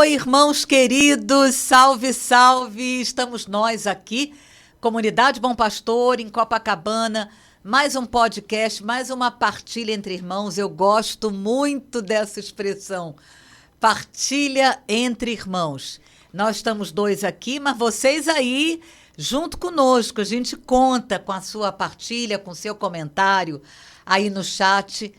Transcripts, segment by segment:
Oi, irmãos queridos, salve, salve! Estamos nós aqui, Comunidade Bom Pastor, em Copacabana, mais um podcast, mais uma partilha entre irmãos. Eu gosto muito dessa expressão, partilha entre irmãos. Nós estamos dois aqui, mas vocês aí, junto conosco, a gente conta com a sua partilha, com o seu comentário aí no chat.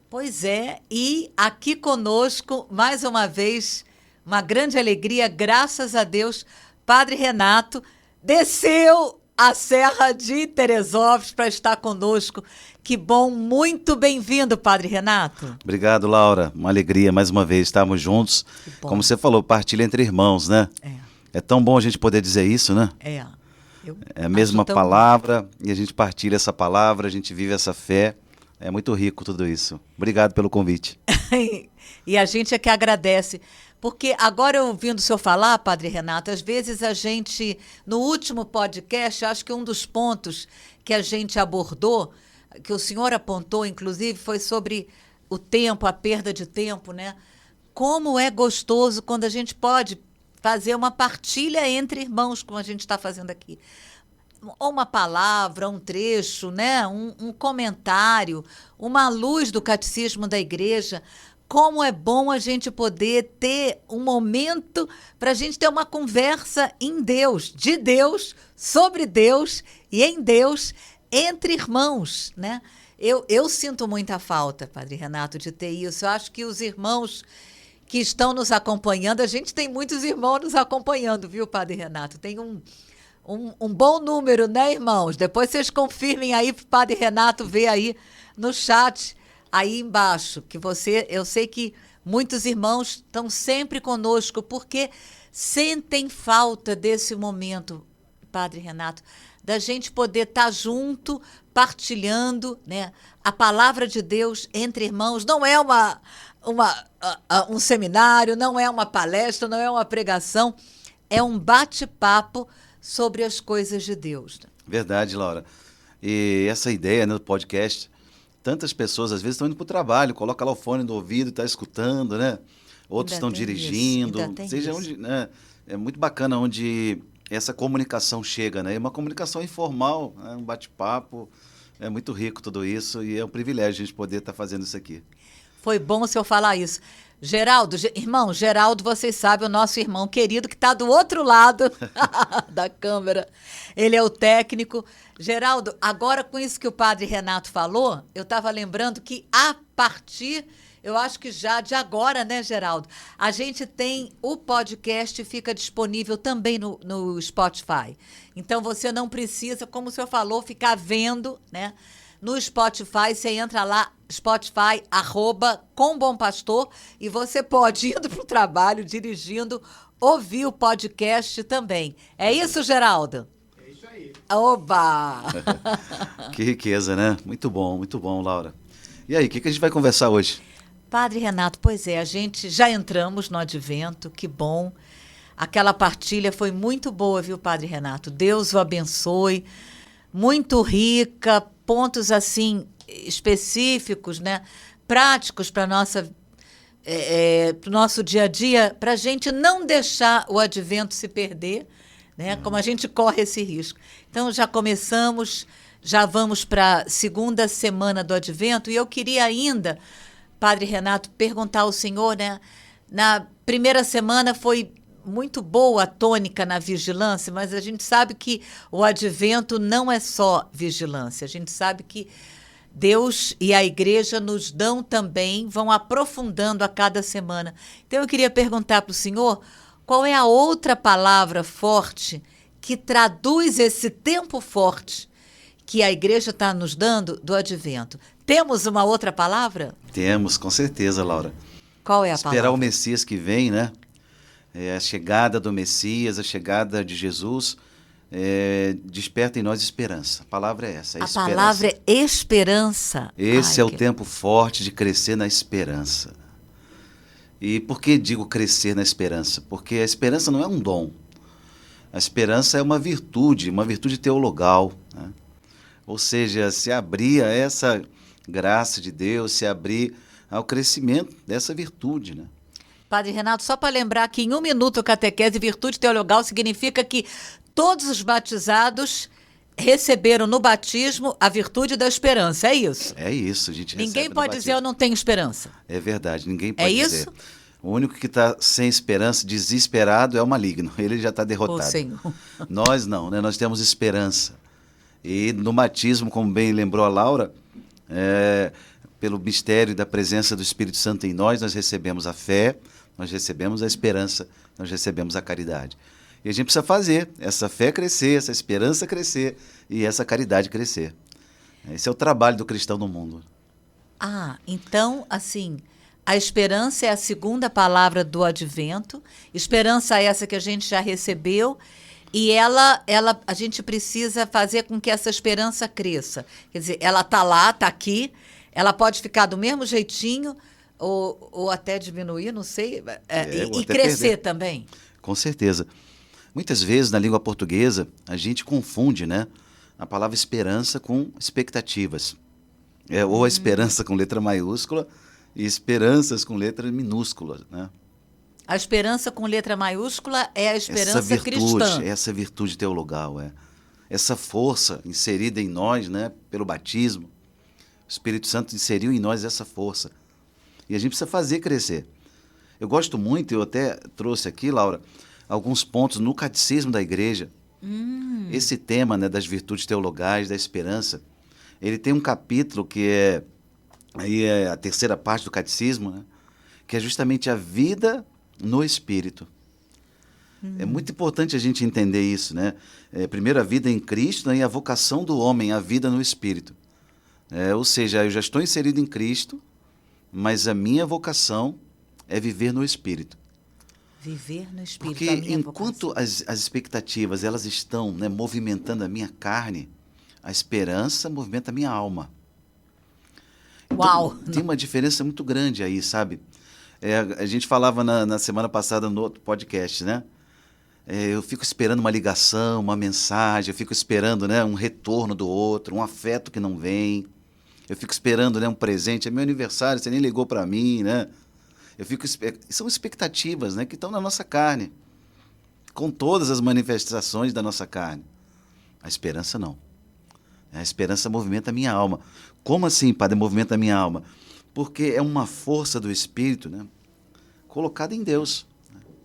Pois é, e aqui conosco, mais uma vez, uma grande alegria, graças a Deus, Padre Renato desceu a Serra de Teresópolis para estar conosco. Que bom, muito bem-vindo, Padre Renato. Obrigado, Laura. Uma alegria, mais uma vez, estarmos juntos. Como você falou, partilha entre irmãos, né? É tão bom a gente poder dizer isso, né? É a mesma palavra e a gente partilha essa palavra, a gente vive essa fé. É muito rico tudo isso. Obrigado pelo convite. E a gente é que agradece. Porque agora, ouvindo o senhor falar, Padre Renato, às vezes a gente, no último podcast, acho que um dos pontos que a gente abordou, que o senhor apontou, inclusive, foi sobre o tempo, a perda de tempo, né? Como é gostoso quando a gente pode fazer uma partilha entre irmãos, como a gente está fazendo aqui. Ou uma palavra, um trecho, né? Um comentário, uma luz do catecismo da igreja. Como é bom a gente poder ter um momento para a gente ter uma conversa em Deus, de Deus, sobre Deus e em Deus, entre irmãos, né? Eu sinto muita falta, Padre Renato, de ter isso. Eu acho que os irmãos que estão nos acompanhando, a gente tem muitos irmãos nos acompanhando, viu, Padre Renato? Tem um bom número, né, irmãos? Depois vocês confirmem aí para o Padre Renato ver aí no chat, aí embaixo, que eu sei que muitos irmãos estão sempre conosco, porque sentem falta desse momento, Padre Renato, da gente poder estar junto, partilhando, né, a palavra de Deus entre irmãos. Não é um seminário, não é uma palestra, não é uma pregação, é um bate-papo sobre as coisas de Deus. Verdade, Laura. E essa ideia, né, do podcast, tantas pessoas às vezes estão indo para o trabalho, coloca lá o fone no ouvido e está escutando, né? Outros estão dirigindo, seja onde, né? É muito bacana onde essa comunicação chega, né? É uma comunicação informal, né? Um bate-papo, é muito rico tudo isso e é um privilégio a gente poder estar fazendo isso aqui. Foi bom o senhor falar isso. Geraldo, irmão, Geraldo, vocês sabem, o nosso irmão querido que está do outro lado da câmera. Ele é o técnico. Geraldo, agora com isso que o Padre Renato falou, eu estava lembrando que a partir, eu acho que já de agora, né, Geraldo? A gente tem o podcast, fica disponível também no Spotify. Então você não precisa, como o senhor falou, ficar vendo, né? No Spotify, você entra lá, Spotify, @combompastor, e você pode, indo para o trabalho, dirigindo, ouvir o podcast também. É isso, Geraldo? É isso aí. Oba! Que riqueza, né? Muito bom, Laura. E aí, o que a gente vai conversar hoje? Padre Renato, pois é, a gente já entramos no Advento, que bom. Aquela partilha foi muito boa, viu, Padre Renato? Deus o abençoe. Muito rica, pontos assim específicos, né, práticos para o nosso dia a dia, para a gente não deixar o Advento se perder, né, como a gente corre esse risco. Então já começamos, já vamos para a segunda semana do Advento, e eu queria ainda, Padre Renato, perguntar ao senhor, né, na primeira semana foi muito boa a tônica na vigilância, mas a gente sabe que o Advento não é só vigilância. A gente sabe que Deus e a igreja nos dão também, vão aprofundando a cada semana. Então eu queria perguntar para o senhor qual é a outra palavra forte que traduz esse tempo forte que a igreja está nos dando do Advento. Temos uma outra palavra? Temos, com certeza, Laura. Qual é a palavra? Esperar o Messias que vem, né? A chegada do Messias, a chegada de Jesus, desperta em nós esperança. A palavra é essa, esperança. A palavra é esperança. Esse é o tempo forte de crescer na esperança. E por que digo crescer na esperança? Porque a esperança não é um dom. A esperança é uma virtude teologal, né? Ou seja, se abrir a essa graça de Deus, se abrir ao crescimento dessa virtude, né? Padre Renato, só para lembrar que em 1 minuto catequese virtude teologal significa que todos os batizados receberam no batismo a virtude da esperança, é isso? É isso, a gente Ninguém pode dizer eu não tenho esperança. É verdade, ninguém pode dizer. É isso? O único que está sem esperança, desesperado, é o maligno. Ele já está derrotado. Ô, Senhor. Nós não, né? Nós temos esperança. E no batismo, como bem lembrou a Laura, pelo mistério da presença do Espírito Santo em nós recebemos a fé, nós recebemos a esperança, nós recebemos a caridade. E a gente precisa fazer essa fé crescer, essa esperança crescer e essa caridade crescer. Esse é o trabalho do cristão no mundo. Ah, então, assim, a esperança é a segunda palavra do advento, esperança essa que a gente já recebeu, e a gente precisa fazer com que essa esperança cresça. Quer dizer, ela está lá, está aqui, ela pode ficar do mesmo jeitinho, ou até diminuir, não sei, e crescer perder. Também. Com certeza. Muitas vezes, na língua portuguesa, a gente confunde, né, a palavra esperança com expectativas. Ou a esperança com letra maiúscula e esperanças com letra minúscula, né? A esperança com letra maiúscula é a esperança cristã. Essa virtude teologal, essa força inserida em nós, né, pelo batismo. O Espírito Santo inseriu em nós essa força. E a gente precisa fazer crescer. Eu gosto muito, eu até trouxe aqui, Laura, alguns pontos no catecismo da igreja. Esse tema, né, das virtudes teologais, da esperança, ele tem um capítulo que é a terceira parte do catecismo, né, que é justamente a vida no Espírito. É muito importante a gente entender isso, né? Primeiro a vida em Cristo, né, e a vocação do homem, a vida no Espírito. Ou seja, eu já estou inserido em Cristo, mas a minha vocação é viver no Espírito. Viver no Espírito. Porque enquanto as expectativas elas estão, né, movimentando a minha carne, a esperança movimenta a minha alma. Então, uau! Tem uma diferença muito grande aí, sabe? A gente falava na semana passada no outro podcast, né? Eu fico esperando uma ligação, uma mensagem, eu fico esperando, né, um retorno do outro, um afeto que não vem. Eu fico esperando, né, um presente. É meu aniversário, você nem ligou para mim, né? São expectativas, né, que estão na nossa carne, com todas as manifestações da nossa carne. A esperança não. A esperança movimenta a minha alma. Como assim, Padre, movimenta a minha alma? Porque é uma força do Espírito, né, colocada em Deus.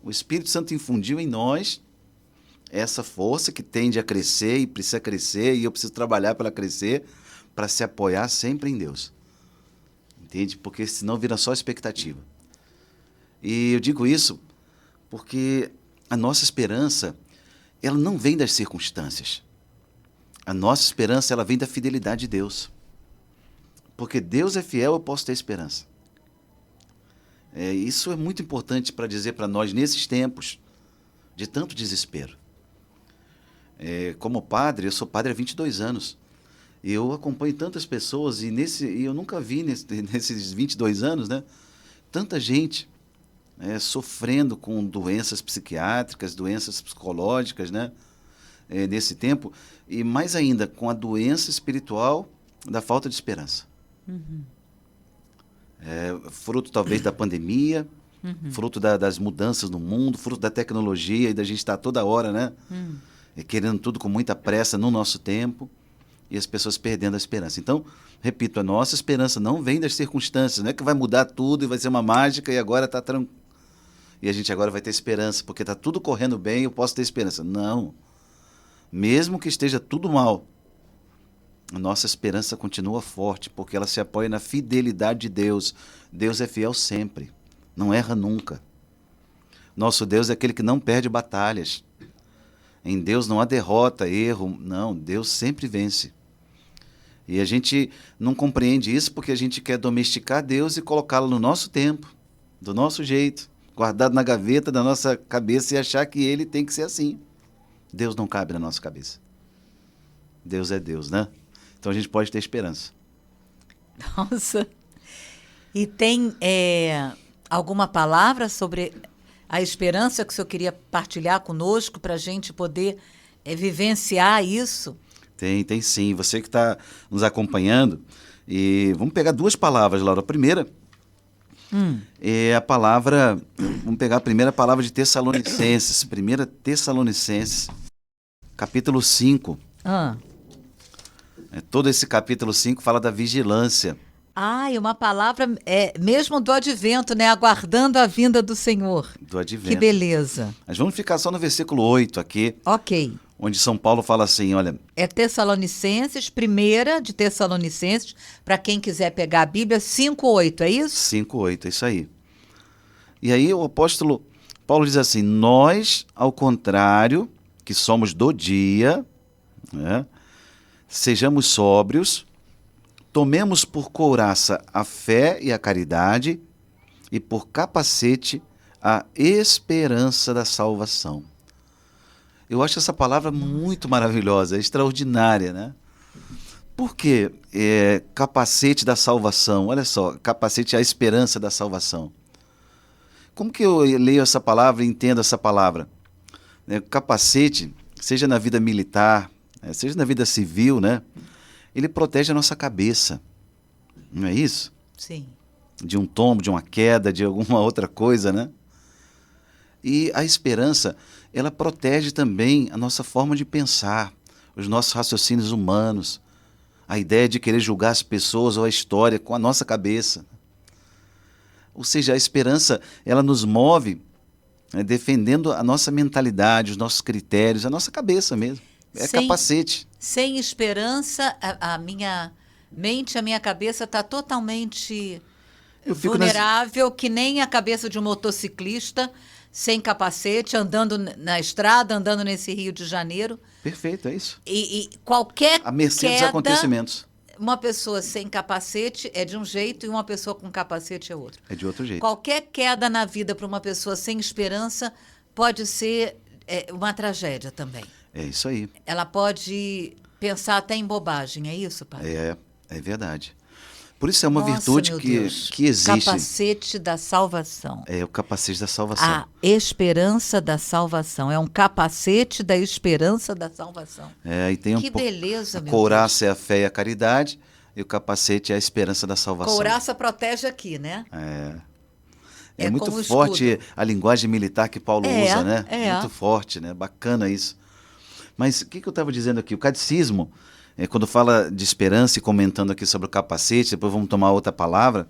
O Espírito Santo infundiu em nós essa força que tende a crescer e precisa crescer, e eu preciso trabalhar para ela crescer, para se apoiar sempre em Deus. Entende? Porque senão vira só expectativa. E eu digo isso porque a nossa esperança, ela não vem das circunstâncias. A nossa esperança, ela vem da fidelidade de Deus. Porque Deus é fiel, eu posso ter esperança. Isso é muito importante para dizer para nós nesses tempos de tanto desespero. Como padre, eu sou padre há 22 anos. Eu acompanho tantas pessoas e eu nunca vi nesses 22 anos, né, tanta gente sofrendo com doenças psiquiátricas, doenças psicológicas, né, nesse tempo, e mais ainda com a doença espiritual da falta de esperança. Fruto talvez da pandemia, fruto das mudanças no mundo, fruto da tecnologia e da gente estar toda hora, né, querendo tudo com muita pressa no nosso tempo, e as pessoas perdendo a esperança. Então, repito, a nossa esperança não vem das circunstâncias, não é que vai mudar tudo e vai ser uma mágica e agora está tranquilo. E a gente agora vai ter esperança, porque está tudo correndo bem, eu posso ter esperança. Não. Mesmo que esteja tudo mal, a nossa esperança continua forte, porque ela se apoia na fidelidade de Deus. Deus é fiel sempre, não erra nunca. Nosso Deus é aquele que não perde batalhas. Em Deus não há derrota, erro, não, Deus sempre vence. E a gente não compreende isso porque a gente quer domesticar Deus e colocá-lo no nosso tempo, do nosso jeito, guardado na gaveta da nossa cabeça e achar que ele tem que ser assim. Deus não cabe na nossa cabeça. Deus é Deus, né? Então a gente pode ter esperança. Nossa! E tem alguma palavra sobre a esperança que o senhor queria partilhar conosco para a gente poder vivenciar isso? Tem sim. Você que está nos acompanhando, e vamos pegar duas palavras, Laura. A primeira é a palavra, vamos pegar a primeira palavra de Tessalonicenses, 1 Tessalonicenses, capítulo 5. Todo esse capítulo 5 fala da vigilância. E uma palavra mesmo do advento, né? Aguardando a vinda do Senhor. Do advento. Que beleza. Mas vamos ficar só no versículo 8 aqui. Ok. Onde São Paulo fala assim, olha... É Tessalonicenses, 1 de Tessalonicenses, para quem quiser pegar a Bíblia, 5:8, é isso? 5:8, é isso aí. E aí o apóstolo Paulo diz assim, nós, ao contrário, que somos do dia, né, sejamos sóbrios, tomemos por couraça a fé e a caridade e por capacete a esperança da salvação. Eu acho essa palavra muito maravilhosa, extraordinária, né? Por que capacete da salvação? Olha só, capacete é a esperança da salvação. Como que eu leio essa palavra e entendo essa palavra? Capacete, seja na vida militar, seja na vida civil, né? Ele protege a nossa cabeça, não é isso? Sim. De um tombo, de uma queda, de alguma outra coisa, né? E a esperança, ela protege também a nossa forma de pensar, os nossos raciocínios humanos, a ideia de querer julgar as pessoas ou a história com a nossa cabeça. Ou seja, a esperança, ela nos move, defendendo a nossa mentalidade, os nossos critérios, a nossa cabeça mesmo. Capacete. Sem esperança, a minha mente, a minha cabeça está totalmente vulnerável, que nem a cabeça de um motociclista, sem capacete, andando na estrada, andando nesse Rio de Janeiro. Perfeito, é isso. E qualquer a mercê dos acontecimentos. Uma pessoa sem capacete é de um jeito e uma pessoa com capacete é outro. É de outro jeito. Qualquer queda na vida para uma pessoa sem esperança pode ser uma tragédia também. É isso aí. Ela pode pensar até em bobagem, é isso, pai? É verdade. Por isso é uma virtude que existe. Capacete da salvação. É o capacete da salvação. A esperança da salvação. É um capacete da esperança da salvação. E tem que beleza, meu Deus. A couraça é a fé e a caridade, e o capacete é a esperança da salvação. Couraça protege aqui, né? É muito forte escudo. A linguagem militar que Paulo usa, né? Muito forte, né? Bacana isso. Mas o que eu estava dizendo aqui? O catecismo, quando fala de esperança e comentando aqui sobre o capacete, depois vamos tomar outra palavra,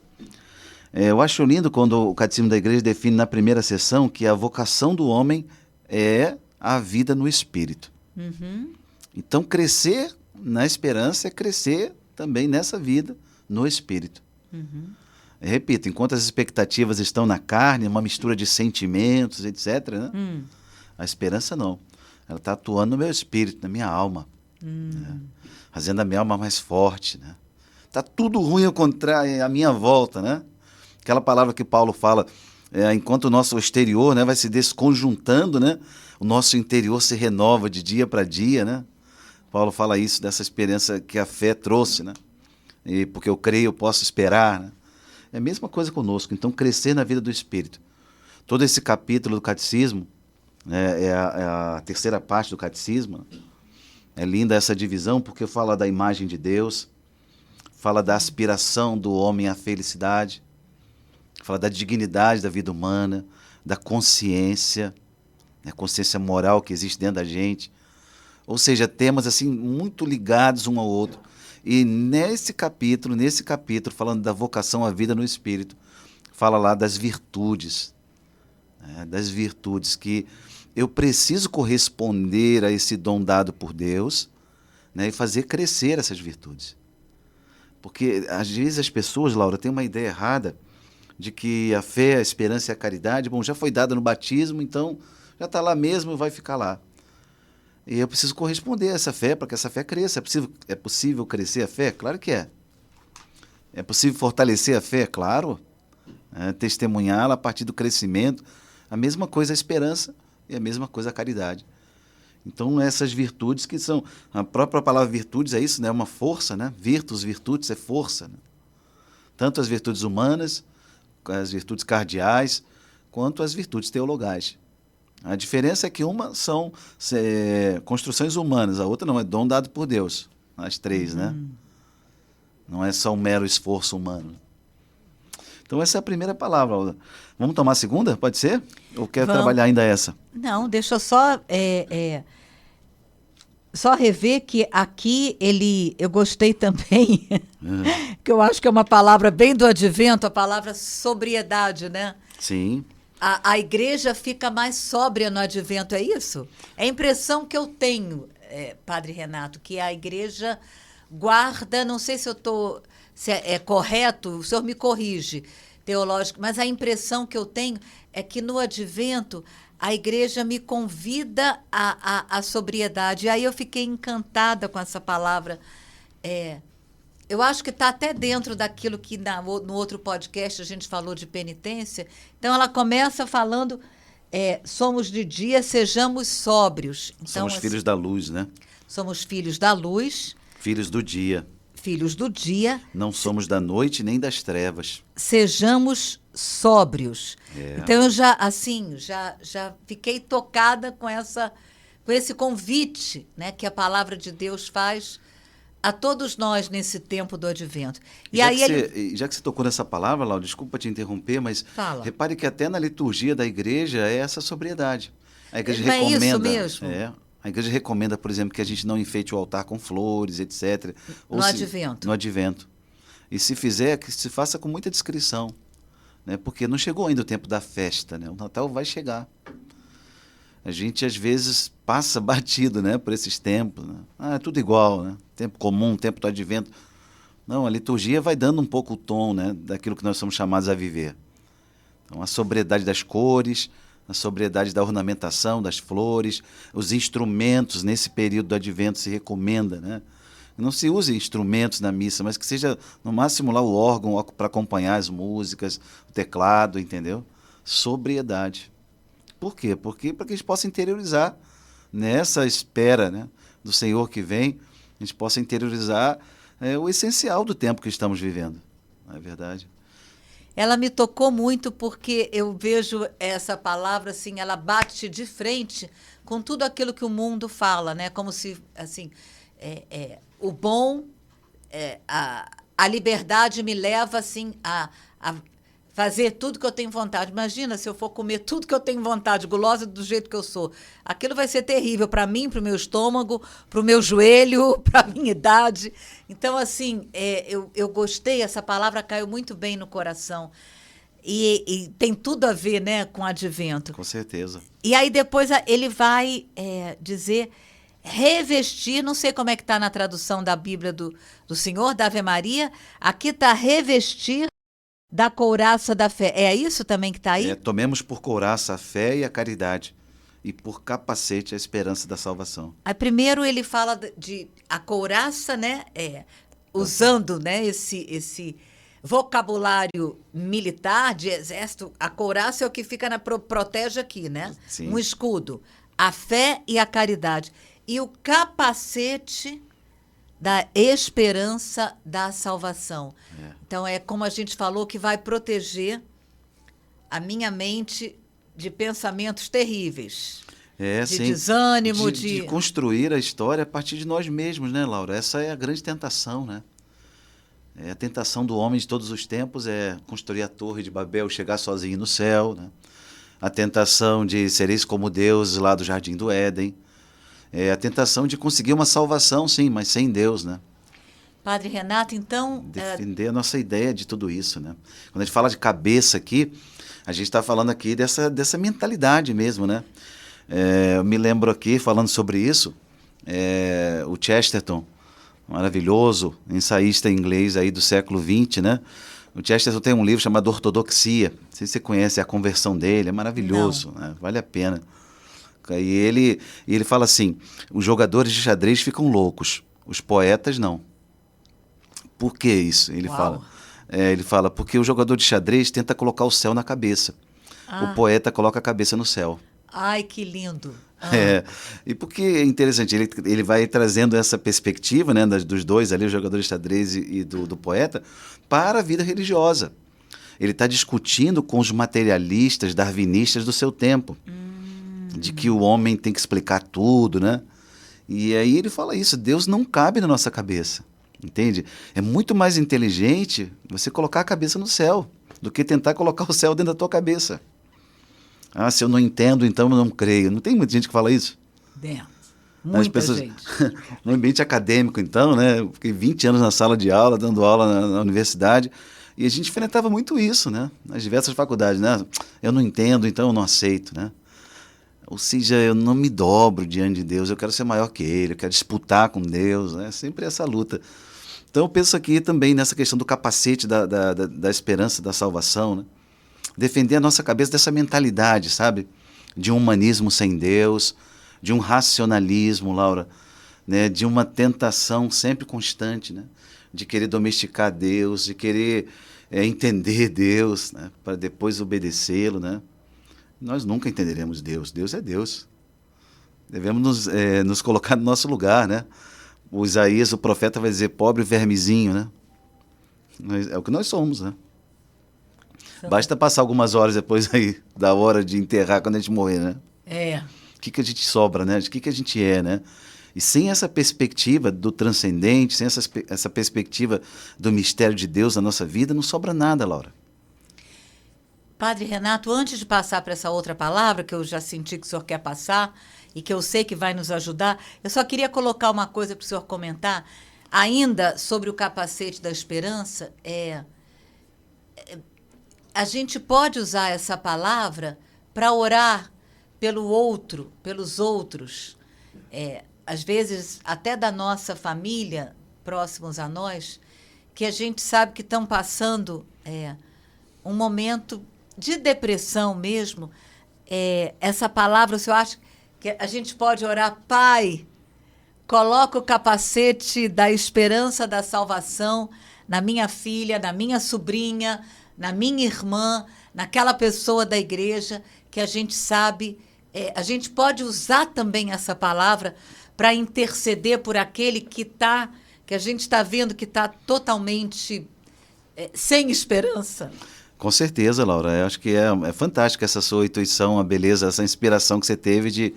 eu acho lindo quando o catecismo da igreja define na primeira sessão que a vocação do homem é a vida no espírito. Então, crescer na esperança é crescer também nessa vida no espírito. Repito, enquanto as expectativas estão na carne, uma mistura de sentimentos, etc., né? A esperança não. Ela está atuando no meu espírito, na minha alma. Né? Fazendo a minha alma mais forte. Né? Tá tudo ruim ao contrário, à minha volta. Né? Aquela palavra que Paulo fala, enquanto o nosso exterior, né, vai se desconjuntando, né? O nosso interior se renova de dia para dia. Né? Paulo fala isso, dessa experiência que a fé trouxe. Né? E porque eu creio, eu posso esperar. Né? É a mesma coisa conosco. Então, crescer na vida do Espírito. Todo esse capítulo do Catecismo, é a terceira parte do Catecismo. É linda essa divisão porque fala da imagem de Deus, fala da aspiração do homem à felicidade, fala da dignidade da vida humana, da consciência, a consciência moral que existe dentro da gente. Ou seja, temas assim muito ligados um ao outro. E nesse capítulo, falando da vocação à vida no Espírito, fala lá das virtudes, das virtudes que eu preciso corresponder a esse dom dado por Deus, né, e fazer crescer essas virtudes. Porque, às vezes, as pessoas, Laura, têm uma ideia errada de que a fé, a esperança e a caridade, já foi dada no batismo, então já está lá mesmo e vai ficar lá. E eu preciso corresponder a essa fé para que essa fé cresça. É possível crescer a fé? Claro que é. É possível fortalecer a fé? Claro. Testemunhá-la a partir do crescimento. A mesma coisa a esperança e a mesma coisa a caridade. Então, essas virtudes que são... A própria palavra virtudes é isso, né? É uma força, né? Virtudes é força. Né? Tanto as virtudes humanas, as virtudes cardeais, quanto as virtudes teologais. A diferença é que uma são construções humanas, a outra não, é dom dado por Deus. As três, né? Não é só um mero esforço humano. Então, essa é a primeira palavra, Laura. Vamos tomar a segunda? Pode ser? Ou quer Vamos. trabalhar ainda essa? Não, deixa eu só rever que aqui eu gostei também, que eu acho que é uma palavra bem do advento, a palavra sobriedade, né? Sim. A igreja fica mais sóbria no advento, é isso? É a impressão que eu tenho, Padre Renato, que a igreja guarda, não sei se é correto, o senhor me corrige, teológico, mas a impressão que eu tenho é que no advento a igreja me convida à sobriedade. E aí eu fiquei encantada com essa palavra. Eu acho que está até dentro daquilo que no outro podcast a gente falou de penitência. Então, ela começa falando, somos de dia, sejamos sóbrios. Então, somos filhos da luz, né? Somos filhos da luz. Filhos do dia. Filhos do dia. Não somos da noite nem das trevas. Sejamos sóbrios. Então, eu já fiquei tocada com esse convite, né, que a palavra de Deus faz a todos nós nesse tempo do advento. Já que você tocou nessa palavra, Laura, desculpa te interromper, mas repare que até na liturgia da igreja é essa sobriedade. A igreja recomenda. É isso mesmo? A igreja recomenda, por exemplo, que a gente não enfeite o altar com flores, etc. Advento. No advento. E se fizer, que se faça com muita discrição, né? Porque não chegou ainda o tempo da festa, né? O Natal vai chegar. A gente, às vezes, passa batido, né, por esses tempos. Né? É tudo igual, né? Tempo comum, tempo do advento. Não, a liturgia vai dando um pouco o tom, né, daquilo que nós somos chamados a viver. Então, a sobriedade das cores, a sobriedade da ornamentação, das flores, os instrumentos nesse período do advento se recomenda, né? Não se use instrumentos na missa, mas que seja, no máximo, lá o órgão para acompanhar as músicas, o teclado, entendeu? Sobriedade. Por quê? Porque para que a gente possa interiorizar nessa espera, né, do Senhor que vem, a gente possa interiorizar o essencial do tempo que estamos vivendo. Não é verdade? Ela me tocou muito porque eu vejo essa palavra, assim, ela bate de frente com tudo aquilo que o mundo fala, né? Como se, assim, o bom, a liberdade me leva, assim, a fazer tudo que eu tenho vontade. Imagina se eu for comer tudo que eu tenho vontade, gulosa do jeito que eu sou. Aquilo vai ser terrível para mim, para o meu estômago, para o meu joelho, para a minha idade. Então, assim, eu gostei, essa palavra caiu muito bem no coração. E tem tudo a ver, né, com o advento. Com certeza. E aí depois ele vai dizer revestir, não sei como é que está na tradução da Bíblia do Senhor, da Ave Maria. Aqui está revestir da couraça da fé. É isso também que está aí? Tomemos por couraça a fé e a caridade, e por capacete a esperança da salvação. Aí primeiro ele fala de a couraça, né? Usando, né, esse vocabulário militar de exército. A couraça é o que fica protege aqui, né? Sim. Um escudo. A fé e a caridade. E o capacete da esperança da salvação. Então, é como a gente falou, que vai proteger a minha mente de pensamentos terríveis. De desânimo, de construir a história a partir de nós mesmos, né, Laura? Essa é a grande tentação, né? A tentação do homem de todos os tempos é construir a torre de Babel, chegar sozinho no céu, né? A tentação de sereis como Deus lá do Jardim do Éden. A tentação de conseguir uma salvação, sim, mas sem Deus, né? Padre Renato, então... Defender a nossa ideia de tudo isso, né? Quando a gente fala de cabeça aqui, a gente está falando aqui dessa mentalidade mesmo, né? Eu me lembro aqui, falando sobre isso, o Chesterton, maravilhoso, ensaísta inglês aí do século XX, né? O Chesterton tem um livro chamado Ortodoxia, não sei se você conhece a conversão dele, é maravilhoso, né? Vale a pena. E ele fala assim, os jogadores de xadrez ficam loucos, os poetas não. Por que isso? Ele fala, porque o jogador de xadrez tenta colocar o céu na cabeça. O poeta coloca a cabeça no céu. Ai, que lindo. E porque é interessante, ele vai trazendo essa perspectiva, né, dos dois ali, o jogador de xadrez e do poeta, para a vida religiosa. Ele está discutindo com os materialistas, darwinistas do seu tempo. De que o homem tem que explicar tudo, né? E aí ele fala isso, Deus não cabe na nossa cabeça, entende? É muito mais inteligente você colocar a cabeça no céu do que tentar colocar o céu dentro da tua cabeça. Ah, se eu não entendo, então eu não creio. Não tem muita gente que fala isso? Muita gente. No ambiente acadêmico, então, né? Eu fiquei 20 anos na sala de aula, dando aula na universidade, e a gente enfrentava muito isso, né? Nas diversas faculdades, né? Eu não entendo, então eu não aceito, né? Ou seja, eu não me dobro diante de Deus, eu quero ser maior que Ele, eu quero disputar com Deus, né? Sempre essa luta. Então eu penso aqui também nessa questão do capacete da esperança, da salvação, né? Defender a nossa cabeça dessa mentalidade, sabe? De um humanismo sem Deus, de um racionalismo, Laura, né? De uma tentação sempre constante, né? De querer domesticar Deus, de querer entender Deus, né? Para depois obedecê-lo, né? Nós nunca entenderemos Deus. Deus é Deus. Devemos nos colocar no nosso lugar, né? O Isaías, o profeta, vai dizer, pobre vermezinho, né? É o que nós somos, né? Basta passar algumas horas depois aí da hora de enterrar, quando a gente morrer, né? O que a gente sobra, né? O que a gente é, né? E sem essa perspectiva do transcendente, sem essa perspectiva do mistério de Deus na nossa vida, não sobra nada, Laura. Padre Renato, antes de passar para essa outra palavra, que eu já senti que o senhor quer passar e que eu sei que vai nos ajudar, eu só queria colocar uma coisa para o senhor comentar, ainda sobre o capacete da esperança. A gente pode usar essa palavra para orar pelo outro, pelos outros, às vezes até da nossa família, próximos a nós, que a gente sabe que estão passando um momento de depressão mesmo. Essa palavra, o senhor acha que a gente pode orar, Pai, coloca o capacete da esperança da salvação na minha filha, na minha sobrinha, na minha irmã, naquela pessoa da igreja, que a gente sabe, a gente pode usar também essa palavra para interceder por aquele que a gente está vendo que está totalmente sem esperança. Com certeza, Laura. Eu acho que é fantástica essa sua intuição, a beleza, essa inspiração que você teve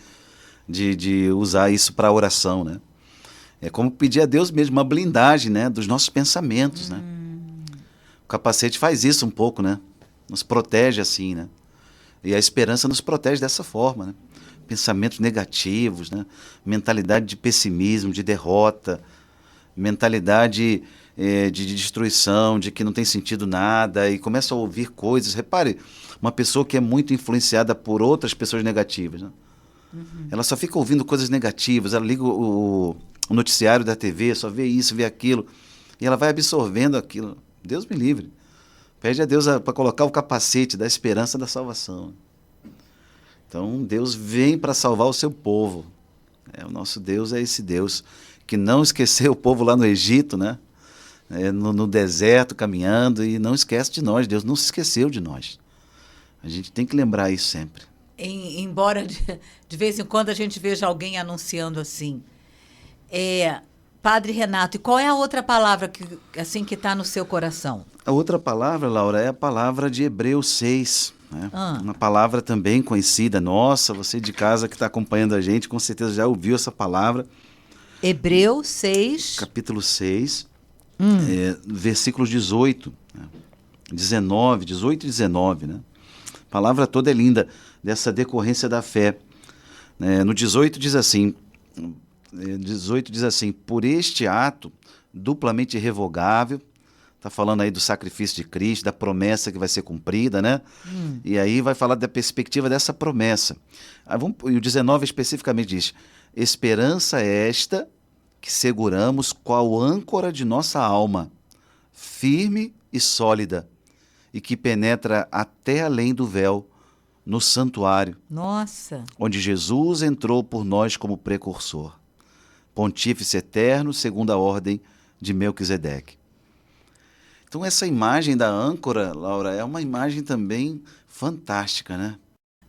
de usar isso para oração, né? É como pedir a Deus mesmo uma blindagem, né, dos nossos pensamentos, né? O capacete faz isso um pouco, né? Nos protege assim, né? E a esperança nos protege dessa forma, né? Pensamentos negativos, né? Mentalidade de pessimismo, de derrota, mentalidade de destruição, de que não tem sentido nada, e começa a ouvir coisas. Repare, uma pessoa que é muito influenciada por outras pessoas negativas, né? Ela só fica ouvindo coisas negativas, ela liga o noticiário da TV, só vê isso, vê aquilo, e ela vai absorvendo aquilo. Deus me livre. Pede a Deus para colocar o capacete da esperança da salvação. Então, Deus vem para salvar o seu povo. O nosso Deus é esse Deus que não esqueceu o povo lá no Egito, né? No deserto, caminhando, e não esquece de nós. Deus não se esqueceu de nós. A gente tem que lembrar isso sempre. Embora de vez em quando a gente veja alguém anunciando assim. Padre Renato, e qual é a outra palavra que está no seu coração? A outra palavra, Laura, é a palavra de Hebreus 6. Né? Uma palavra também conhecida nossa, você de casa que está acompanhando a gente, com certeza já ouviu essa palavra. Hebreus 6. Capítulo 6, versículos 18, né? 18 e 19. Né? A palavra toda é linda, dessa decorrência da fé. No 18 diz assim... 18 diz assim, por este ato duplamente irrevogável, está falando aí do sacrifício de Cristo, da promessa que vai ser cumprida, né? E aí vai falar da perspectiva dessa promessa. E o 19 especificamente diz, esperança esta que seguramos qual âncora de nossa alma, firme e sólida, e que penetra até além do véu, no santuário, Nossa, onde Jesus entrou por nós como precursor. Pontífice eterno, segundo a ordem de Melquisedeque. Então essa imagem da âncora, Laura, é uma imagem também fantástica, né?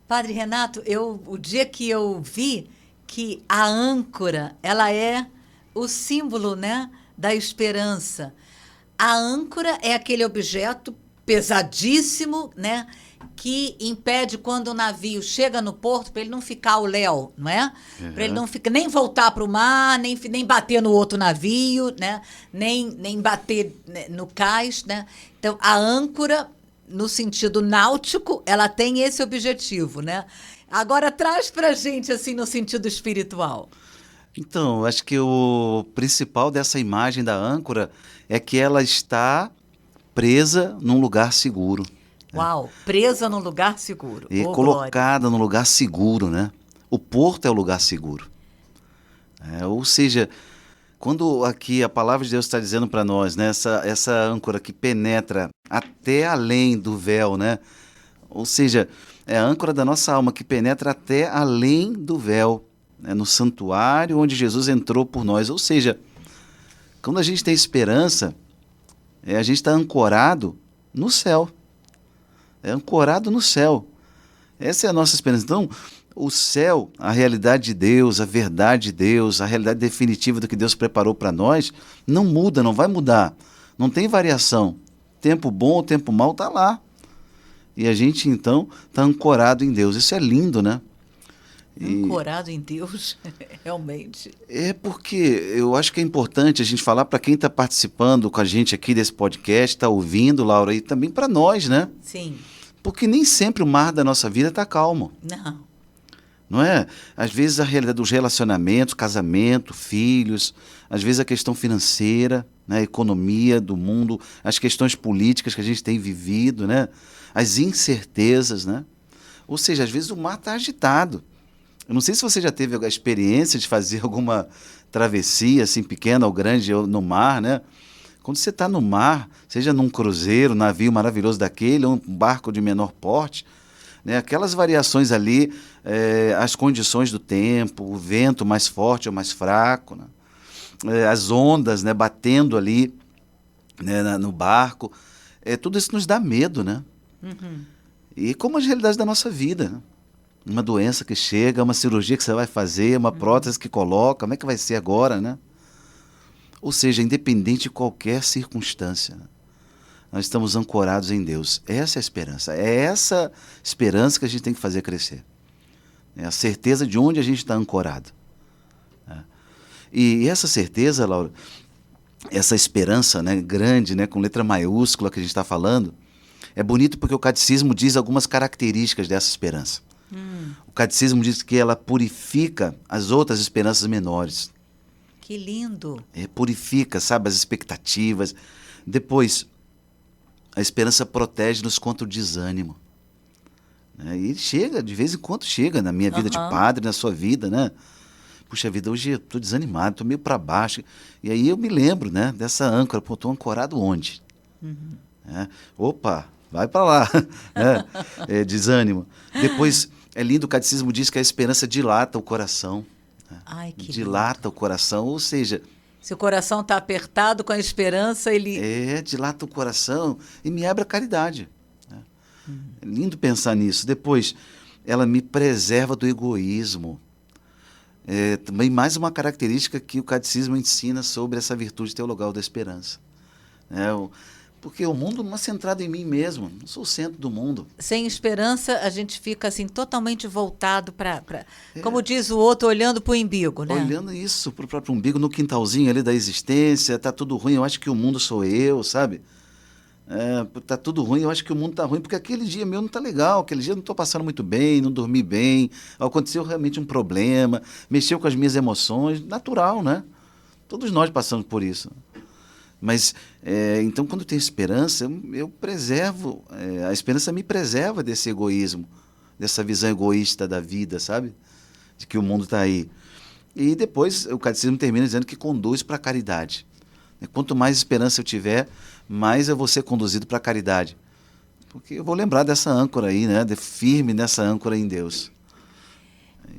Padre Renato, o dia que eu vi que a âncora, ela é o símbolo, né, da esperança. A âncora é aquele objeto pesadíssimo, né, que impede quando o navio chega no porto para ele não ficar ao léu, não é? Para ele não ficar, nem voltar para o mar, nem bater no outro navio, né? Nem bater no cais, né? Então, a âncora, no sentido náutico, ela tem esse objetivo, né? Agora traz pra gente assim no sentido espiritual. Então, acho que o principal dessa imagem da âncora é que ela está presa num lugar seguro. Uau, presa num lugar seguro. E Ô, glória. colocada num lugar seguro, né? O porto é o lugar seguro. Ou seja, quando aqui a palavra de Deus está dizendo para nós, né, essa âncora que penetra até além do véu, né? Ou seja, é a âncora da nossa alma que penetra até além do véu, né, no santuário onde Jesus entrou por nós. Ou seja, quando a gente tem esperança, a gente está ancorado no céu. É ancorado no céu. Essa é a nossa esperança. Então, o céu, a realidade de Deus, a verdade de Deus, a realidade definitiva do que Deus preparou para nós, não muda, não vai mudar. Não tem variação. Tempo bom ou tempo mau está lá. E a gente, então, está ancorado em Deus. Isso é lindo, né? Ancorado em Deus, realmente. É porque eu acho que é importante a gente falar para quem está participando com a gente aqui desse podcast, está ouvindo, Laura, e também para nós, né? Sim. Porque nem sempre o mar da nossa vida está calmo. Não. Não é? Às vezes a realidade dos relacionamentos, casamento, filhos, às vezes a questão financeira, né, a economia do mundo, as questões políticas que a gente tem vivido, né, as incertezas, né? Ou seja, às vezes o mar está agitado. Eu não sei se você já teve a experiência de fazer alguma travessia assim pequena ou grande no mar, né? Quando você está no mar, seja num cruzeiro, navio maravilhoso daquele, ou um barco de menor porte, né, aquelas variações ali, as condições do tempo, o vento mais forte ou mais fraco, né, as ondas, né, batendo ali, né, no barco, tudo isso nos dá medo, né? Uhum. E como as realidades da nossa vida, né? Uma doença que chega, uma cirurgia que você vai fazer, uma prótese que coloca, como é que vai ser agora, né? Ou seja, independente de qualquer circunstância, né, nós estamos ancorados em Deus. Essa é a esperança. É essa esperança que a gente tem que fazer crescer. É a certeza de onde a gente está ancorado. Né? E essa certeza, Laura, essa esperança, né, grande, né, com letra maiúscula que a gente está falando, é bonito porque o catecismo diz algumas características dessa esperança. O catecismo diz que ela purifica as outras esperanças menores. Que lindo. Purifica, sabe, as expectativas. Depois, a esperança protege-nos contra o desânimo. Né? E chega, de vez em quando chega na minha vida de padre, na sua vida, né? Puxa vida, hoje eu estou desanimado, estou meio para baixo. E aí eu me lembro, né, dessa âncora. Pô, estou ancorado onde? Opa, vai para lá. Né? Desânimo. Depois, é lindo, o catecismo diz que a esperança dilata o coração. Né? Ai, que dilata lindo. o coração, ou seja... Se o coração está apertado com a esperança, ele... dilata o coração e me abre a caridade. Né? É lindo pensar nisso. Depois, ela me preserva do egoísmo. Também mais uma característica que o catecismo ensina sobre essa virtude teologal da esperança. Porque o mundo não é centrado em mim mesmo, não sou o centro do mundo. Sem esperança, a gente fica assim totalmente voltado para, como diz o outro, olhando para o umbigo, né? Olhando isso, para o próprio umbigo, no quintalzinho ali da existência, está tudo ruim, eu acho que o mundo sou eu, sabe? Tá tudo ruim, eu acho que o mundo tá ruim, porque aquele dia meu não tá legal, aquele dia eu não estou passando muito bem, não dormi bem, aconteceu realmente um problema, mexeu com as minhas emoções, natural, né? Todos nós passamos por isso. Mas, então, quando eu tenho esperança, eu preservo, a esperança me preserva desse egoísmo, dessa visão egoísta da vida, sabe? De que o mundo está aí. E depois o catecismo termina dizendo que conduz para a caridade. Quanto mais esperança eu tiver, mais eu vou ser conduzido para a caridade. Porque eu vou lembrar dessa âncora aí, né? Firme nessa âncora em Deus.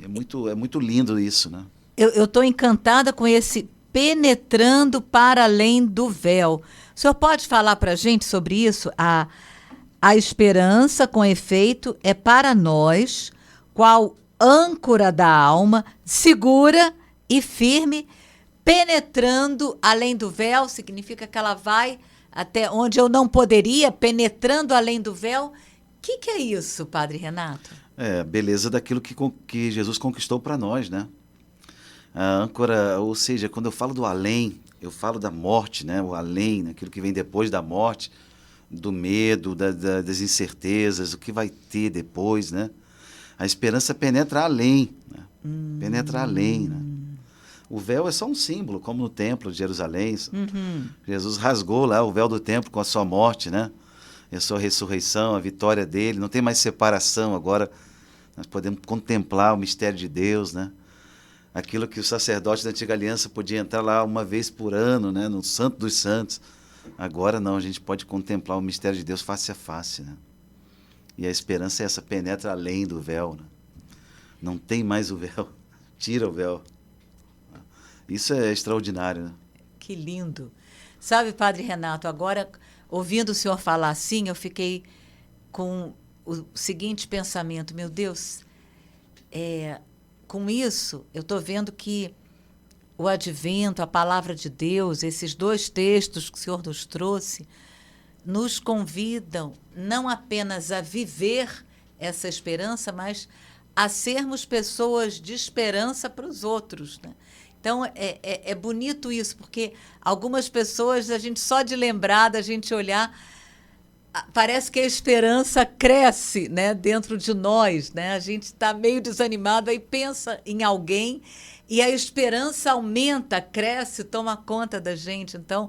É muito lindo isso, né? Eu estou encantada com esse penetrando para além do véu. O senhor pode falar para a gente sobre isso? A esperança, com efeito, é para nós, qual âncora da alma, segura e firme, penetrando além do véu, significa que ela vai até onde eu não poderia, penetrando além do véu. O que é isso, Padre Renato? A beleza daquilo que Jesus conquistou para nós, né? A âncora, ou seja, quando eu falo do além, eu falo da morte, né? O além, aquilo que vem depois da morte, do medo, das incertezas, o que vai ter depois, né? A esperança penetra além, né? Penetra além, né? O véu é só um símbolo, como no templo de Jerusalém. Jesus rasgou lá o véu do templo com a sua morte, né? E a sua ressurreição, a vitória dele. Não tem mais separação agora. Nós podemos contemplar o mistério de Deus, né? Aquilo que o sacerdote da Antiga Aliança podia entrar lá uma vez por ano, né? No Santo dos Santos. Agora não, a gente pode contemplar o mistério de Deus face a face, né? E a esperança é essa, penetra além do véu, né? Não tem mais o véu, tira o véu. Isso é extraordinário, né? Que lindo. Sabe, Padre Renato, agora, ouvindo o senhor falar assim, eu fiquei com o seguinte pensamento: meu Deus, com isso, eu estou vendo que o advento, a palavra de Deus, esses 2 textos que o senhor nos trouxe, nos convidam não apenas a viver essa esperança, mas a sermos pessoas de esperança para os outros, né? Então, é bonito isso, porque algumas pessoas, a gente só de lembrar, da gente olhar, parece que a esperança cresce, né, dentro de nós, né? A gente está meio desanimado, aí pensa em alguém e a esperança aumenta, cresce, toma conta da gente. Então,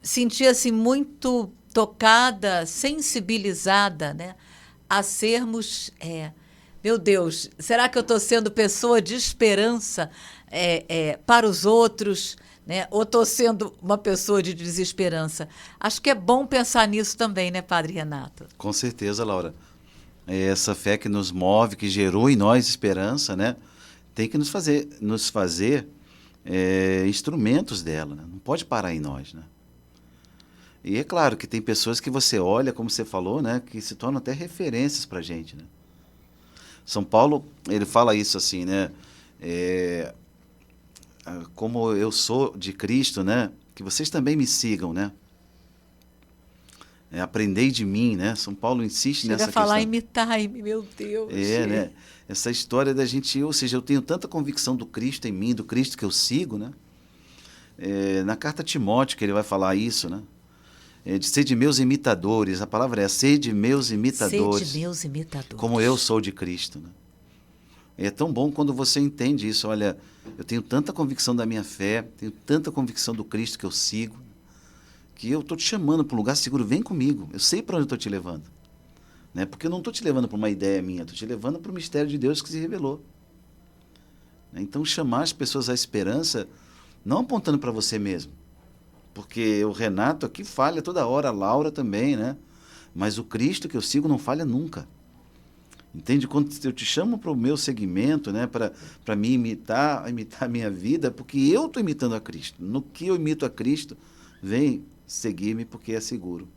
sentia-se muito tocada, sensibilizada, né, a sermos... meu Deus, será que eu estou sendo pessoa de esperança para os outros, né? Ou estou sendo uma pessoa de desesperança? Acho que é bom pensar nisso também, né, Padre Renato? Com certeza, Laura. É essa fé que nos move, que gerou em nós esperança, né? Tem que nos fazer instrumentos dela, né? Não pode parar em nós, né? E é claro que tem pessoas que você olha, como você falou, né, que se tornam até referências para a gente, né? São Paulo, ele fala isso assim, né? Como eu sou de Cristo, né? Que vocês também me sigam, né? Aprendei de mim, né? São Paulo insiste nessa questão. Chega a falar imitai-me, meu Deus. Né? Essa história da gente, ou seja, eu tenho tanta convicção do Cristo em mim, do Cristo que eu sigo, né? Na carta a Timóteo que ele vai falar isso, né? De ser de meus imitadores, a palavra é ser de meus imitadores. Ser de meus imitadores. Como eu sou de Cristo, né? É tão bom quando você entende isso. Olha, eu tenho tanta convicção da minha fé, tenho tanta convicção do Cristo que eu sigo, que eu estou te chamando para um lugar seguro, vem comigo, eu sei para onde eu estou te levando. Né? Porque eu não estou te levando para uma ideia minha, estou te levando para o mistério de Deus que se revelou. Então, chamar as pessoas à esperança, não apontando para você mesmo, porque o Renato aqui falha toda hora, a Laura também, né? Mas o Cristo que eu sigo não falha nunca. Entende? Quando eu te chamo para o meu segmento, né, para me imitar a minha vida, porque eu estou imitando a Cristo. No que eu imito a Cristo, vem seguir-me porque é seguro.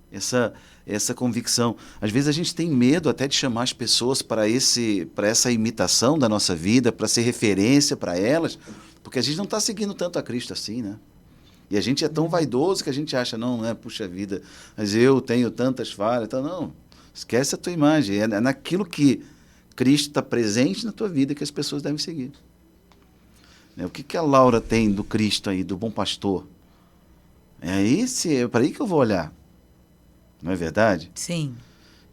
Essa convicção. Às vezes a gente tem medo até de chamar as pessoas para essa imitação da nossa vida, para ser referência para elas, porque a gente não está seguindo tanto a Cristo assim, né? E a gente é tão vaidoso que a gente acha, não, né, puxa vida, mas eu tenho tantas falhas, então não, esquece a tua imagem, é naquilo que Cristo está presente na tua vida que as pessoas devem seguir. O que a Laura tem do Cristo aí, do bom pastor? É para aí que eu vou olhar, não é verdade? Sim.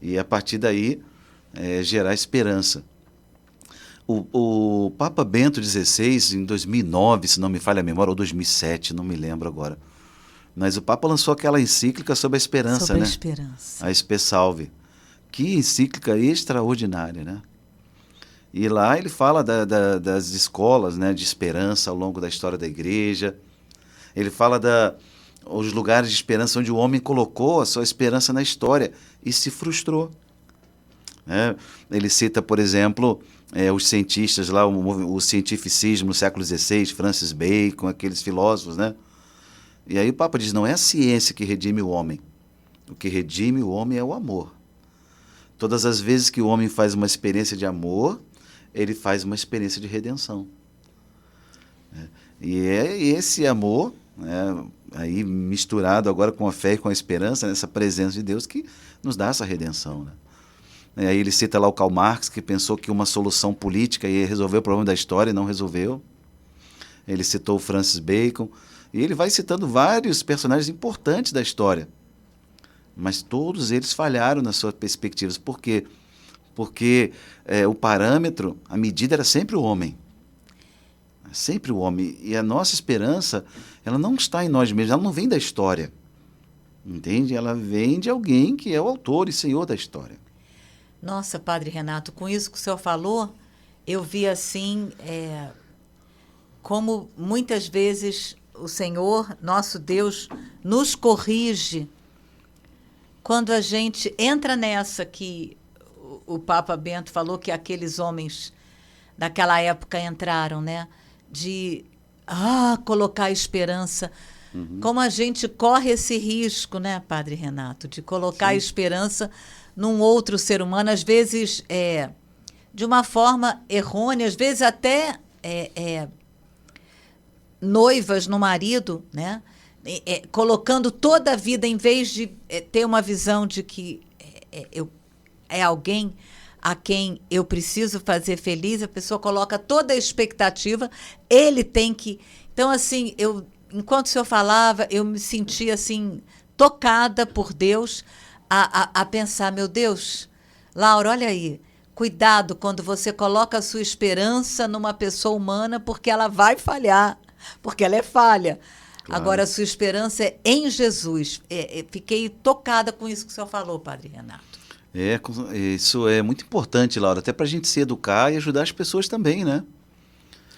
E a partir daí, gerar esperança. O Papa Bento XVI, em 2009, se não me falha a memória, ou 2007, não me lembro agora. Mas o Papa lançou aquela encíclica sobre a esperança, sobre né? a esperança. A Spe Salve. Que encíclica extraordinária, né? E lá ele fala das escolas, né, de esperança ao longo da história da igreja. Ele fala os lugares de esperança onde o homem colocou a sua esperança na história e se frustrou. Ele cita, por exemplo, os cientistas lá, o cientificismo no século XVI, Francis Bacon, aqueles filósofos, né? E aí o Papa diz, não é a ciência que redime o homem. O que redime o homem é o amor. Todas as vezes que o homem faz uma experiência de amor, ele faz uma experiência de redenção. E é esse amor, né, aí misturado agora com a fé e com a esperança, nessa presença de Deus, que nos dá essa redenção, né? E aí ele cita lá o Karl Marx, que pensou que uma solução política ia resolver o problema da história e não resolveu. Ele citou o Francis Bacon. E ele vai citando vários personagens importantes da história. Mas todos eles falharam nas suas perspectivas. Por quê? Porque o parâmetro, a medida era sempre o homem. Sempre o homem. E a nossa esperança, ela não está em nós mesmos, ela não vem da história. Entende? Ela vem de alguém que é o autor e senhor da história. Nossa, Padre Renato, com isso que o senhor falou, eu vi assim, como muitas vezes o Senhor, nosso Deus, nos corrige quando a gente entra nessa que o Papa Bento falou que aqueles homens daquela época entraram, né? De colocar esperança. Como a gente corre esse risco, né, Padre Renato, de colocar esperança num outro ser humano, às vezes de uma forma errônea, às vezes até noivas no marido, né? Colocando toda a vida, em vez de ter uma visão de que é alguém a quem eu preciso fazer feliz, a pessoa coloca toda a expectativa, ele tem que... Então, assim, enquanto o senhor falava, eu me sentia assim, tocada por Deus, a pensar, meu Deus, Laura, olha aí, cuidado quando você coloca a sua esperança numa pessoa humana, porque ela vai falhar, porque ela é falha. Claro. Agora, a sua esperança é em Jesus. Fiquei tocada com isso que o senhor falou, Padre Renato. Isso é muito importante, Laura, até para a gente se educar e ajudar as pessoas também, né?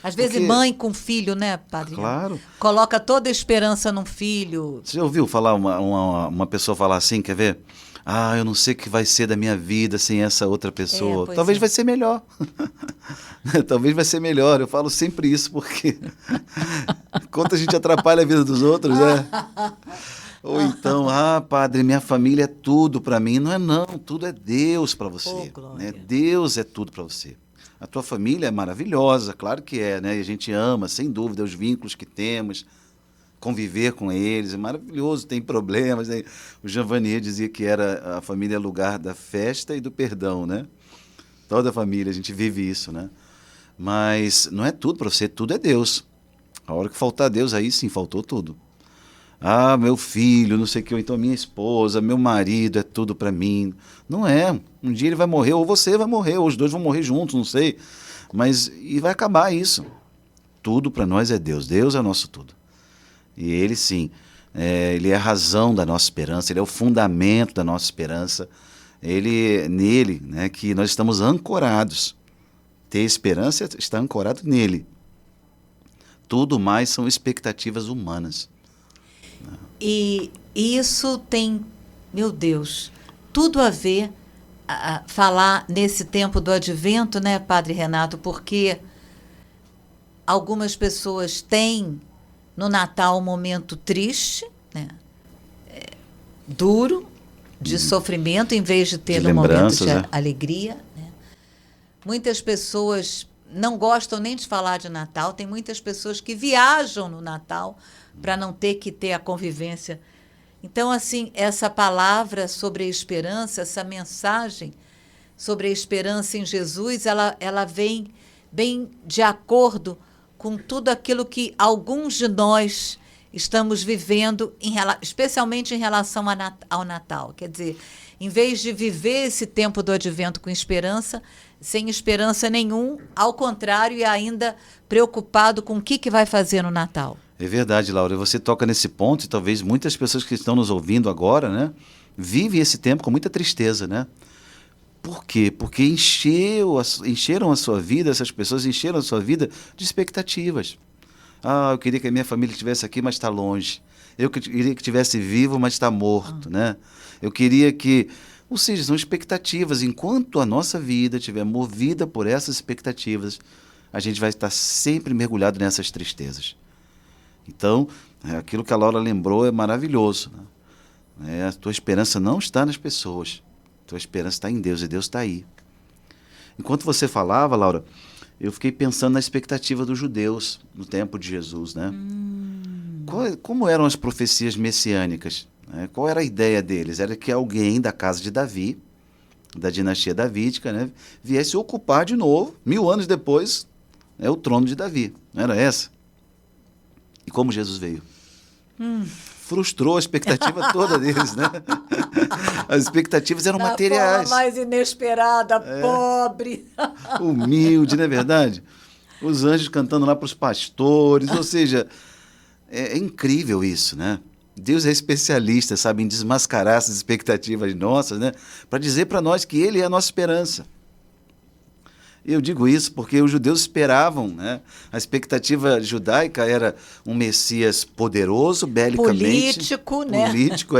Às vezes mãe com filho, né, Padre? Claro. Coloca toda a esperança num filho. Você já ouviu falar uma pessoa falar assim, quer ver? Eu não sei o que vai ser da minha vida sem essa outra pessoa. Talvez vai ser melhor. Talvez vai ser melhor. Eu falo sempre isso porque enquanto a gente atrapalha a vida dos outros, né? Ou então, padre, minha família é tudo para mim. Não é não, tudo é Deus para você. Né? Deus é tudo para você. A tua família é maravilhosa, claro que é, né? E a gente ama, sem dúvida, os vínculos que temos, conviver com eles, é maravilhoso, tem problemas. Né? O Jean Vanier dizia que a família é lugar da festa e do perdão, né? Toda a família, a gente vive isso, né? Mas não é tudo para você, tudo é Deus. A hora que faltar Deus, aí sim, faltou tudo. Meu filho, não sei o que, ou então minha esposa, meu marido, é tudo para mim. Não é. Um dia ele vai morrer, ou você vai morrer, ou os dois vão morrer juntos, não sei. E vai acabar isso. Tudo para nós é Deus. Deus é o nosso tudo. E Ele, sim, Ele é a razão da nossa esperança, Ele é o fundamento da nossa esperança. Nele, né, que nós estamos ancorados. Ter esperança está ancorado nele. Tudo mais são expectativas humanas. E isso tem, meu Deus, tudo a ver falar nesse tempo do advento, né, Padre Renato? Porque algumas pessoas têm no Natal um momento triste, né, duro, de sofrimento, em vez de ter um momento de alegria. Né? Muitas pessoas não gostam nem de falar de Natal, tem muitas pessoas que viajam no Natal para não ter que ter a convivência. Então, assim, essa palavra sobre a esperança, essa mensagem sobre a esperança em Jesus, ela vem bem de acordo com tudo aquilo que alguns de nós estamos vivendo, especialmente em relação ao Natal. Quer dizer, em vez de viver esse tempo do advento com esperança, sem esperança nenhum, ao contrário, e ainda preocupado com o que vai fazer no Natal. É verdade, Laura. Você toca nesse ponto e talvez muitas pessoas que estão nos ouvindo agora, né, vivem esse tempo com muita tristeza, né? Por quê? Porque encheram a sua vida, essas pessoas encheram a sua vida de expectativas. Eu queria que a minha família estivesse aqui, mas está longe. Eu queria que estivesse vivo, mas está morto, né? Eu queria que... Ou seja, são expectativas. Enquanto a nossa vida estiver movida por essas expectativas, a gente vai estar sempre mergulhado nessas tristezas. Então, aquilo que a Laura lembrou é maravilhoso. Né? A tua esperança não está nas pessoas. A tua esperança está em Deus, e Deus está aí. Enquanto você falava, Laura, eu fiquei pensando na expectativa dos judeus no tempo de Jesus. Né? Como eram as profecias messiânicas? Qual era a ideia deles? Era que alguém da casa de Davi, da dinastia davídica, né, viesse ocupar de novo, 1000 anos depois, o trono de Davi. Não era essa? E como Jesus veio? Frustrou a expectativa toda deles, né? As expectativas eram materiais. Forma mais inesperada, pobre. Humilde, não é verdade? Os anjos cantando lá para os pastores, ou seja, é incrível isso, né? Deus é especialista, sabe, em desmascarar essas expectativas nossas, né? Para dizer para nós que Ele é a nossa esperança. Eu digo isso porque os judeus esperavam, né? A expectativa judaica era um Messias poderoso, belicamente. Político, né? Político,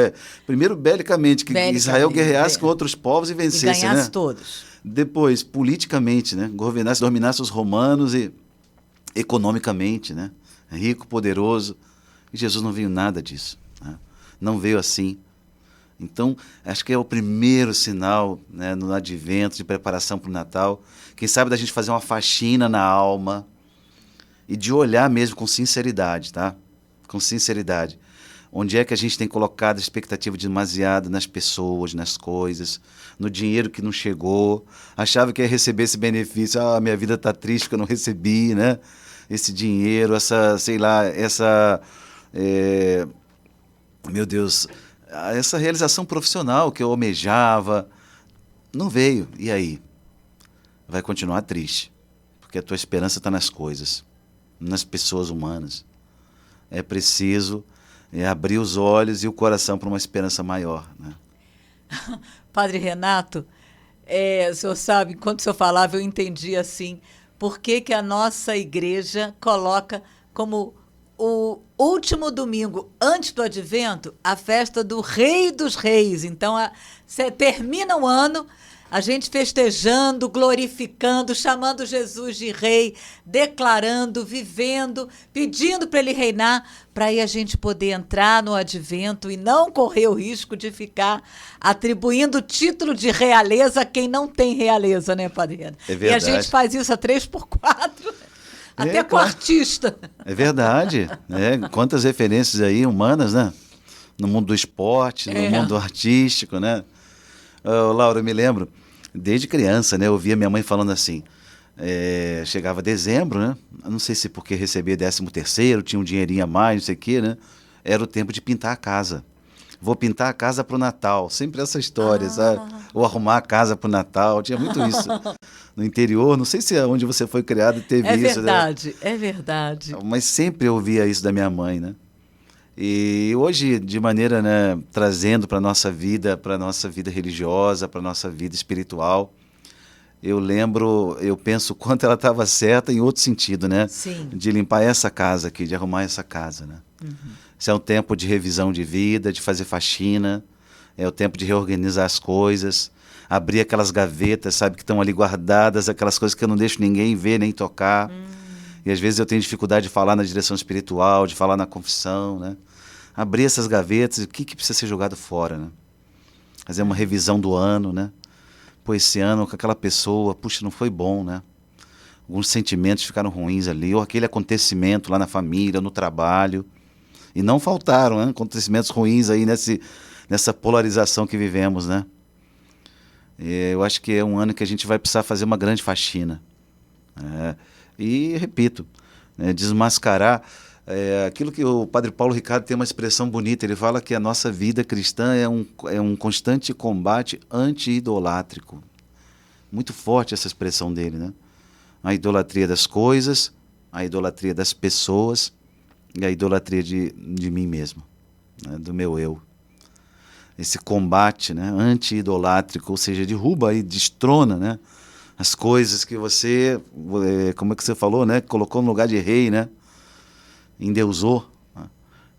Primeiro, belicamente, que Israel guerreasse com outros povos e vencesse, e ganhasse, né? todos. Depois, politicamente, né? Governasse, dominasse os romanos e economicamente, né? Rico, poderoso. E Jesus não veio nada disso, né? Não veio assim. Então, acho que é o primeiro sinal, né, no advento, de preparação para o Natal. Quem sabe da gente fazer uma faxina na alma e de olhar mesmo com sinceridade, tá? Com sinceridade. Onde é que a gente tem colocado a expectativa demasiada nas pessoas, nas coisas, no dinheiro que não chegou. Achava que ia receber esse benefício. Ah, minha vida está triste porque eu não recebi, né? Esse dinheiro, essa, sei lá, meu Deus, essa realização profissional que eu almejava, não veio. E aí? Vai continuar triste, porque a tua esperança está nas coisas, nas pessoas humanas. É preciso abrir os olhos e o coração para uma esperança maior, né? Padre Renato, o senhor sabe, enquanto o senhor falava, eu entendi assim, por que a nossa igreja coloca como o último domingo antes do Advento a festa do Rei dos Reis. Então, você termina o ano, a gente festejando, glorificando, chamando Jesus de Rei, declarando, vivendo, pedindo para Ele reinar, para aí a gente poder entrar no Advento e não correr o risco de ficar atribuindo o título de realeza a quem não tem realeza, né, Padre Renato? É verdade. E a gente faz isso a 3x4. Até com artista. É verdade. Quantas referências aí humanas, né? No mundo do esporte, no mundo artístico, né? Laura, eu me lembro, desde criança, né? Eu ouvia minha mãe falando assim, chegava dezembro, né? Eu não sei se porque recebia 13º, tinha um dinheirinho a mais, não sei o quê, né? Era o tempo de pintar a casa. Vou pintar a casa para o Natal. Sempre essa história, sabe? Ou arrumar a casa para o Natal. Tinha muito isso no interior. Não sei se é onde você foi criado teve isso. Verdade, né? É verdade. Mas sempre eu ouvia isso da minha mãe, né? E hoje, de maneira, né, trazendo para a nossa vida religiosa, para a nossa vida espiritual, eu penso quanto ela estava certa em outro sentido, né? Sim. De limpar essa casa aqui, de arrumar essa casa, né? Uhum. Isso é um tempo de revisão de vida, de fazer faxina, é o tempo de reorganizar as coisas, abrir aquelas gavetas, sabe, que estão ali guardadas, aquelas coisas que eu não deixo ninguém ver nem tocar. E às vezes eu tenho dificuldade de falar na direção espiritual, de falar na confissão, né? Abrir essas gavetas, o que precisa ser jogado fora, né? Fazer uma revisão do ano, né? Pô, esse ano com aquela pessoa, puxa, não foi bom, né? Alguns sentimentos ficaram ruins ali, ou aquele acontecimento lá na família, no trabalho. E não faltaram, né? Acontecimentos ruins aí nessa polarização que vivemos, né? Eu acho que é um ano que a gente vai precisar fazer uma grande faxina. E, repito, desmascarar aquilo que o Padre Paulo Ricardo tem uma expressão bonita. Ele fala que a nossa vida cristã é um constante combate anti-idolátrico. Muito forte essa expressão dele, né? A idolatria das coisas, a idolatria das pessoas e a idolatria de mim mesmo, né? Do meu eu. Esse combate, né, anti-idolátrico, ou seja, derruba e destrona, né, as coisas que você, como é que você falou, né, colocou no lugar de rei, né, endeusou, né?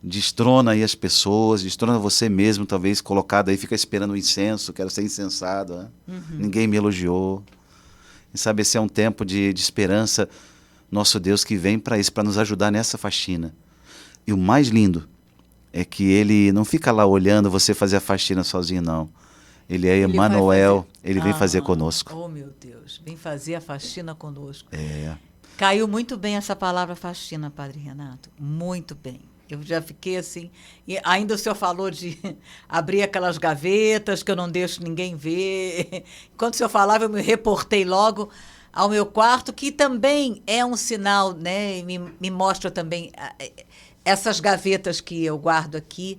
Destrona aí as pessoas, destrona você mesmo, talvez colocado aí, fica esperando o incenso, quero ser incensado, né? Ninguém me elogiou. E sabe, esse é um tempo de esperança, nosso Deus que vem para isso, para nos ajudar nessa faxina. E o mais lindo é que ele não fica lá olhando você fazer a faxina sozinho, não. Ele é Emmanuel, ele vem fazer conosco. Oh, meu Deus, vem fazer a faxina conosco. É. Caiu muito bem essa palavra faxina, Padre Renato, muito bem. Eu já fiquei assim, e ainda o senhor falou de abrir aquelas gavetas que eu não deixo ninguém ver. Enquanto o senhor falava, eu me reportei logo ao meu quarto, que também é um sinal, né? E me mostra também essas gavetas que eu guardo aqui.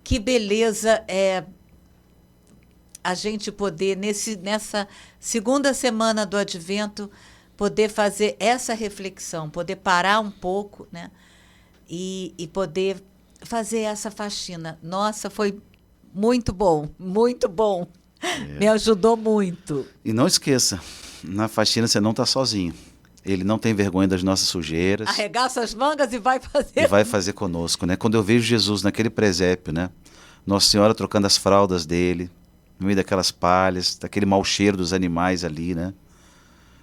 Que beleza a gente poder, nessa segunda semana do Advento, poder fazer essa reflexão, poder parar um pouco, né? E poder fazer essa faxina. Nossa, foi muito bom, muito bom. Me ajudou muito. E não esqueça, na faxina você não está sozinho. Ele não tem vergonha das nossas sujeiras. Arregaça as mangas e vai fazer. E vai fazer conosco, né? Quando eu vejo Jesus naquele presépio, né? Nossa Senhora trocando as fraldas dele, no meio daquelas palhas, daquele mau cheiro dos animais ali, né?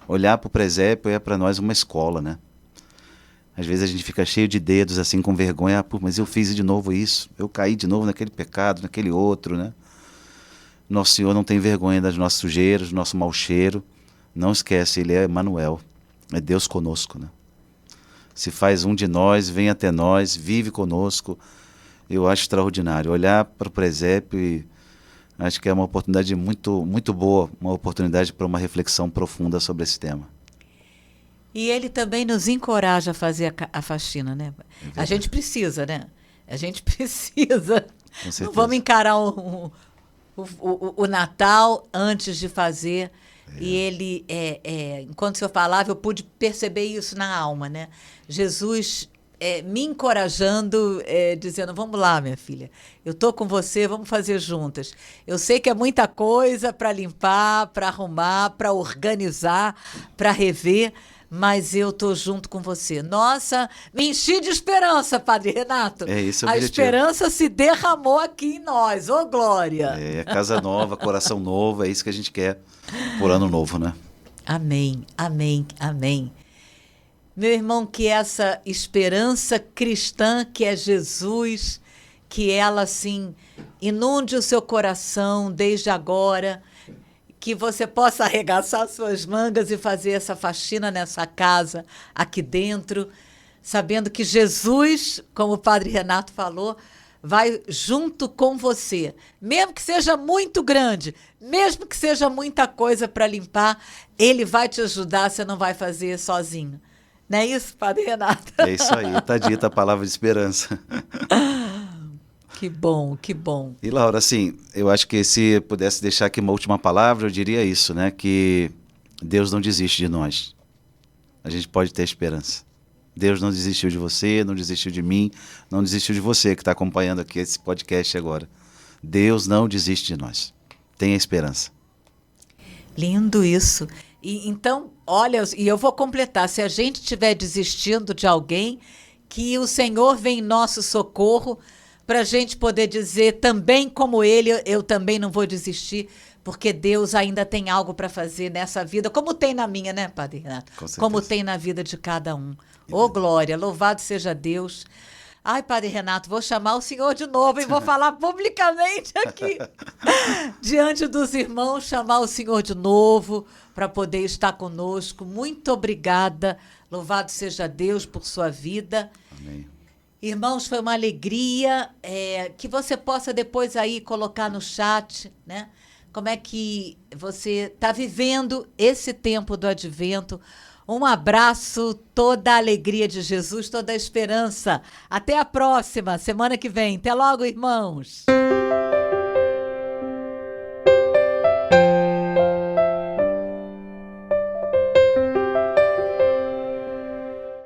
Olhar para o presépio é para nós uma escola, né? Às vezes a gente fica cheio de dedos, assim, com vergonha. Pô, mas eu fiz de novo isso. Eu caí de novo naquele pecado, naquele outro, né? Nosso Senhor não tem vergonha das nossas sujeiras, do nosso mau cheiro. Não esquece, Ele é Emmanuel. É Deus conosco, né? Se faz um de nós, vem até nós, vive conosco. Eu acho extraordinário. Olhar para o presépio e acho que é uma oportunidade muito, muito boa, uma oportunidade para uma reflexão profunda sobre esse tema. E ele também nos encoraja a fazer a faxina, né? A gente precisa, né? A gente precisa. Com certeza. Não vamos encarar o Natal antes de fazer. E ele, enquanto o senhor falava, eu pude perceber isso na alma, né? Jesus me encorajando, dizendo, vamos lá, minha filha, eu estou com você, vamos fazer juntas. Eu sei que é muita coisa para limpar, para arrumar, para organizar, para rever, mas eu estou junto com você. Nossa, me enchi de esperança, Padre Renato. É isso o A objetivo. Esperança se derramou aqui em nós. Ô, glória! Casa nova, coração novo, é isso que a gente quer por ano novo, né? Amém, amém, amém. Meu irmão, que essa esperança cristã, que é Jesus, que ela, assim, inunde o seu coração desde agora, que você possa arregaçar suas mangas e fazer essa faxina nessa casa, aqui dentro, sabendo que Jesus, como o Padre Renato falou, vai junto com você. Mesmo que seja muito grande, mesmo que seja muita coisa para limpar, ele vai te ajudar, você não vai fazer sozinho. Não é isso, Padre Renato? É isso aí, está dita a palavra de esperança. Que bom, que bom. E Laura, assim, eu acho que se pudesse deixar aqui uma última palavra, eu diria isso, né? Que Deus não desiste de nós. A gente pode ter esperança. Deus não desistiu de você, não desistiu de mim, não desistiu de você que está acompanhando aqui esse podcast agora. Deus não desiste de nós. Tenha esperança. Lindo isso. E, então, olha, e eu vou completar, se a gente estiver desistindo de alguém, que o Senhor vem em nosso socorro, para a gente poder dizer também como ele, eu também não vou desistir, porque Deus ainda tem algo para fazer nessa vida, como tem na minha, né, Padre Renato? Como tem na vida de cada um. Ô, glória, louvado seja Deus. Ai, Padre Renato, vou chamar o senhor de novo e vou falar publicamente aqui, diante dos irmãos, chamar o senhor de novo para poder estar conosco. Muito obrigada, louvado seja Deus por sua vida. Amém. Irmãos, foi uma alegria, que você possa depois aí colocar no chat, né? Como é que você está vivendo esse tempo do Advento. Um abraço, toda a alegria de Jesus, toda a esperança. Até a próxima, semana que vem. Até logo, irmãos.